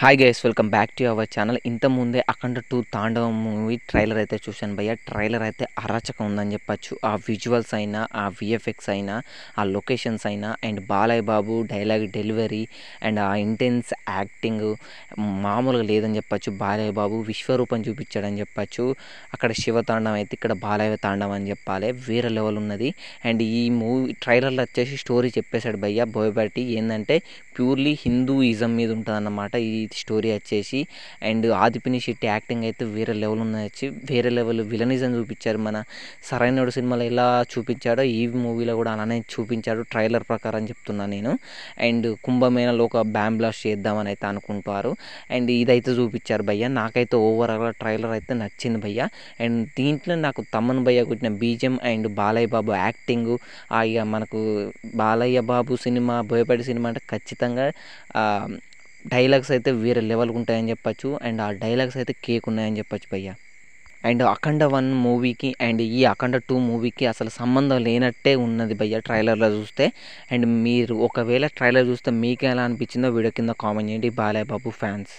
Hi guys, welcome back to our channel. ఇంతకుముందే అఖండ 2 తాండవం movie trailer అయితే చూశాను భయ్య. ట్రైలర్ అయితే అరాచకం ఉందని చెప్పచ్చు. ఆ విజువల్స్ అయినా, ఆ విఎఫ్ఎక్స్ అయినా, ఆ లొకేషన్స్ అయినా, and Balayya Babu dialogue delivery and ఆ ఇంటెన్స్ యాక్టింగ్ మామూలుగా లేదని చెప్పచ్చు. బాలయ్య బాబు విశ్వరూపం చూపించాడని చెప్పచ్చు. అక్కడ శివతాండవం అయితే ఇక్కడ బాలయ్య తాండవం అని చెప్పాలి. వేరే లెవెల్ ఉన్నది. అండ్ ఈ మూవీ ట్రైలర్లో వచ్చేసి స్టోరీ చెప్పేశాడు భయ్య బోయపాటి. ఏంటంటే ప్యూర్లీ హిందూయిజం మీద ఉంటుంది అన్నమాట ఈ స్టోరీ వచ్చేసి. అండ్ ఆదిపిని శెట్టి యాక్టింగ్ అయితే వేరే లెవెల్ ఉన్నది. వేరే లెవెల్ విలనిజం చూపించారు. మన సరైనోడు సినిమాలో ఎలా చూపించాడో ఈ మూవీలో కూడా అలానే చూపించాడు ట్రైలర్ ప్రకారం చెప్తున్నా నేను. అండ్ కుంభమేళలో ఒక బ్యామ్ బ్లాస్ట్ చేద్దామని అయితే అనుకుంటారు. అండ్ ఇదైతే చూపించారు భయ్య. నాకైతే ఓవరాల్గా ట్రైలర్ అయితే నచ్చింది భయ్య. అండ్ దీంట్లో నాకు తమ్మన్ భయ్య కొట్టిన బీజం అండ్ బాలయ్య బాబు యాక్టింగ్, ఇక మనకు బాలయ్య బాబు సినిమా బోయపాటి సినిమా అంటే ఖచ్చితంగా డైలాగ్స్ అయితే వేరే లెవెల్గా ఉంటాయని చెప్పచ్చు. అండ్ ఆ డైలాగ్స్ అయితే కేక్ ఉన్నాయని చెప్పచ్చు భయ్య. అండ్ అఖండ 1 మూవీకి అండ్ ఈ అఖండ 2 మూవీకి అసలు సంబంధం లేనట్టే ఉన్నది భయ్య ట్రైలర్లో చూస్తే. అండ్ మీరు ఒకవేళ ట్రైలర్ చూస్తే మీకు ఎలా అనిపించిందో వీడియో కింద కామెంట్ చేయండి బాలయ్య బాబు ఫ్యాన్స్.